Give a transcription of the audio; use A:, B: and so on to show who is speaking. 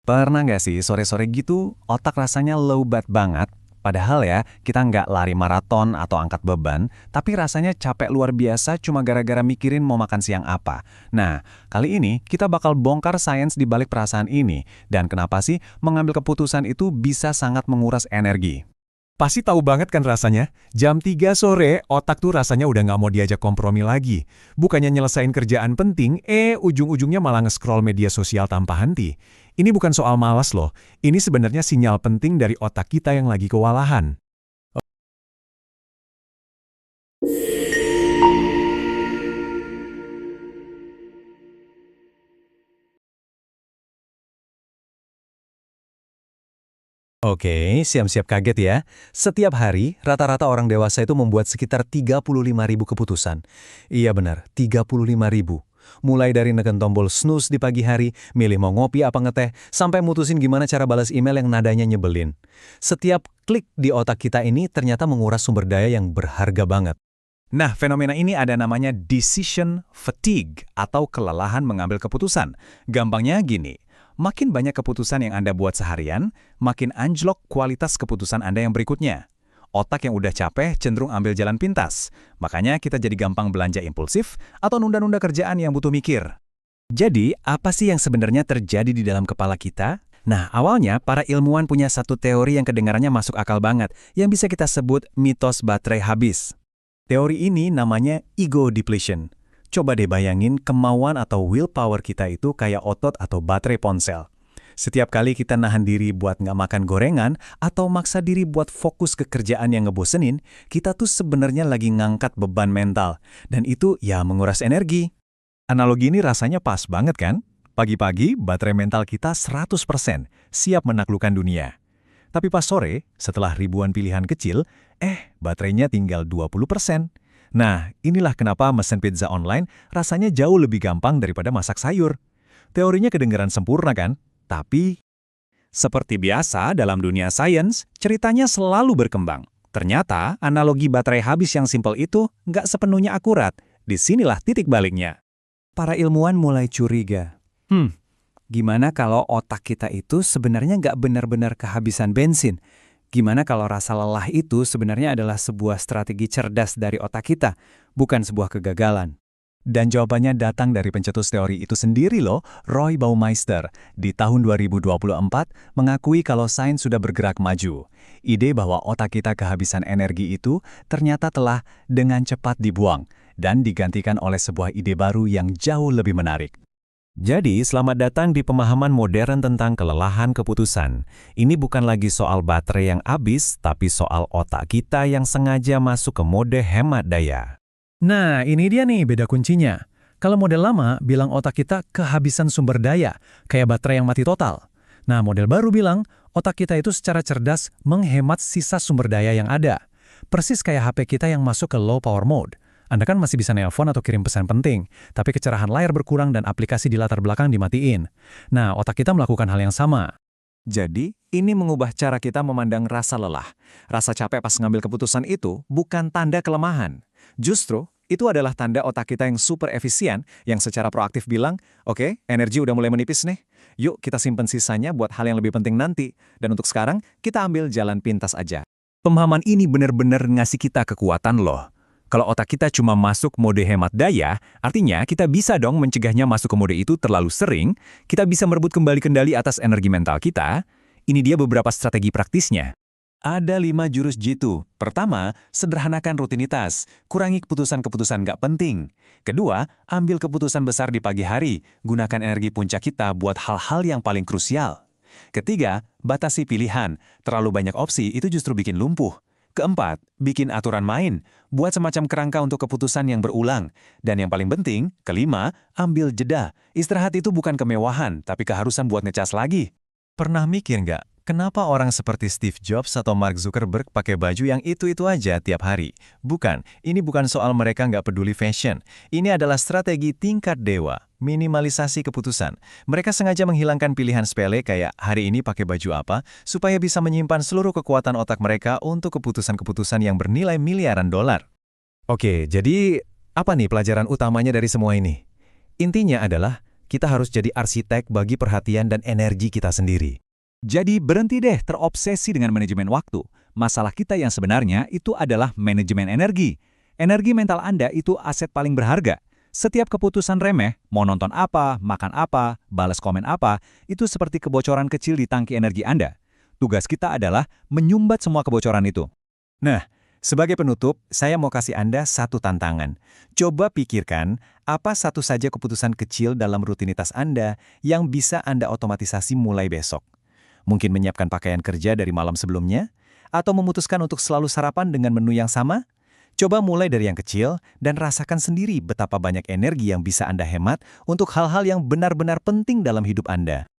A: Pernah nggak sih sore-sore gitu otak rasanya lowbat banget? Padahal ya, kita nggak lari maraton atau angkat beban, tapi rasanya capek luar biasa cuma gara-gara mikirin mau makan siang apa. Nah, kali ini kita bakal bongkar sains di balik perasaan ini, dan kenapa sih mengambil keputusan itu bisa sangat menguras energi.
B: Pasti tahu banget kan rasanya? Jam 3 sore, otak tuh rasanya udah nggak mau diajak kompromi lagi. Bukannya nyelesain kerjaan penting, ujung-ujungnya malah nge-scroll media sosial tanpa henti. Ini bukan soal malas loh, ini sebenarnya sinyal penting dari otak kita yang lagi kewalahan.
C: Oke, siap-siap kaget ya. Setiap hari, rata-rata orang dewasa itu membuat sekitar 35.000 keputusan. Iya benar, 35.000. Mulai dari neken tombol snooze di pagi hari, milih mau ngopi apa ngeteh, sampai mutusin gimana cara balas email yang nadanya nyebelin. Setiap klik di otak kita ini ternyata menguras sumber daya yang berharga banget.
A: Nah, fenomena ini ada namanya decision fatigue atau kelelahan mengambil keputusan. Gampangnya gini, makin banyak keputusan yang Anda buat seharian, makin anjlok kualitas keputusan Anda yang berikutnya. Otak yang udah capek cenderung ambil jalan pintas. Makanya kita jadi gampang belanja impulsif atau nunda-nunda kerjaan yang butuh mikir. Jadi, apa sih yang sebenarnya terjadi di dalam kepala kita? Nah, awalnya para ilmuwan punya satu teori yang kedengarannya masuk akal banget, yang bisa kita sebut mitos baterai habis. Teori ini namanya ego depletion. Coba deh bayangin kemauan atau willpower kita itu kayak otot atau baterai ponsel. Setiap kali kita nahan diri buat nggak makan gorengan atau maksa diri buat fokus ke kerjaan yang ngebosenin, kita tuh sebenarnya lagi ngangkat beban mental. Dan itu ya menguras energi. Analogi ini rasanya pas banget kan? Pagi-pagi baterai mental kita 100% siap menaklukkan dunia. Tapi pas sore, setelah ribuan pilihan kecil, baterainya tinggal 20%. Nah, inilah kenapa mesen pizza online rasanya jauh lebih gampang daripada masak sayur. Teorinya kedengaran sempurna kan? Tapi, seperti biasa dalam dunia sains, ceritanya selalu berkembang. Ternyata, analogi baterai habis yang simpel itu nggak sepenuhnya akurat. Disinilah titik baliknya. Para ilmuwan mulai curiga. Gimana kalau otak kita itu sebenarnya nggak benar-benar kehabisan bensin? Gimana kalau rasa lelah itu sebenarnya adalah sebuah strategi cerdas dari otak kita, bukan sebuah kegagalan? Dan jawabannya datang dari pencetus teori itu sendiri loh, Roy Baumeister. Di tahun 2024 mengakui kalau sains sudah bergerak maju. Ide bahwa otak kita kehabisan energi itu ternyata telah dengan cepat dibuang dan digantikan oleh sebuah ide baru yang jauh lebih menarik.
C: Jadi, selamat datang di pemahaman modern tentang kelelahan keputusan. Ini bukan lagi soal baterai yang habis, tapi soal otak kita yang sengaja masuk ke mode hemat daya.
B: Nah, ini dia nih beda kuncinya. Kalau model lama bilang otak kita kehabisan sumber daya, kayak baterai yang mati total. Nah, model baru bilang otak kita itu secara cerdas menghemat sisa sumber daya yang ada. Persis kayak HP kita yang masuk ke low power mode. Anda kan masih bisa nelpon atau kirim pesan penting, tapi kecerahan layar berkurang dan aplikasi di latar belakang dimatiin. Nah, otak kita melakukan hal yang sama.
A: Jadi, ini mengubah cara kita memandang rasa lelah. Rasa capek pas ngambil keputusan itu bukan tanda kelemahan. Justru, itu adalah tanda otak kita yang super efisien, yang secara proaktif bilang, oke, energi udah mulai menipis nih. Yuk kita simpen sisanya buat hal yang lebih penting nanti. Dan untuk sekarang, kita ambil jalan pintas aja. Pemahaman ini benar-benar ngasih kita kekuatan loh. Kalau otak kita cuma masuk mode hemat daya, artinya kita bisa dong mencegahnya masuk ke mode itu terlalu sering, kita bisa merebut kembali kendali atas energi mental kita. Ini dia beberapa strategi praktisnya. Ada 5 jurus jitu. Pertama, sederhanakan rutinitas. Kurangi keputusan-keputusan nggak penting. Kedua, ambil keputusan besar di pagi hari. Gunakan energi puncak kita buat hal-hal yang paling krusial. Ketiga, batasi pilihan. Terlalu banyak opsi itu justru bikin lumpuh. Keempat, bikin aturan main. Buat semacam kerangka untuk keputusan yang berulang. Dan yang paling penting, kelima, ambil jeda. Istirahat itu bukan kemewahan, tapi keharusan buat ngecas lagi.
C: Pernah mikir nggak, kenapa orang seperti Steve Jobs atau Mark Zuckerberg pakai baju yang itu-itu aja tiap hari? Bukan, ini bukan soal mereka nggak peduli fashion. Ini adalah strategi tingkat dewa, minimalisasi keputusan. Mereka sengaja menghilangkan pilihan sepele kayak hari ini pakai baju apa, supaya bisa menyimpan seluruh kekuatan otak mereka untuk keputusan-keputusan yang bernilai miliaran dolar. Oke, jadi apa nih pelajaran utamanya dari semua ini? Intinya adalah, Kita harus jadi arsitek bagi perhatian dan energi kita sendiri.
A: Jadi berhenti deh terobsesi dengan manajemen waktu. Masalah kita yang sebenarnya itu adalah manajemen energi. Energi mental Anda itu aset paling berharga. Setiap keputusan remeh, mau nonton apa, makan apa, balas komen apa, itu seperti kebocoran kecil di tangki energi Anda. Tugas kita adalah menyumbat semua kebocoran itu.
C: Nah, sebagai penutup, saya mau kasih Anda satu tantangan. Coba pikirkan, apa satu saja keputusan kecil dalam rutinitas Anda yang bisa Anda otomatisasi mulai besok. Mungkin menyiapkan pakaian kerja dari malam sebelumnya? Atau memutuskan untuk selalu sarapan dengan menu yang sama? Coba mulai dari yang kecil dan rasakan sendiri betapa banyak energi yang bisa Anda hemat untuk hal-hal yang benar-benar penting dalam hidup Anda.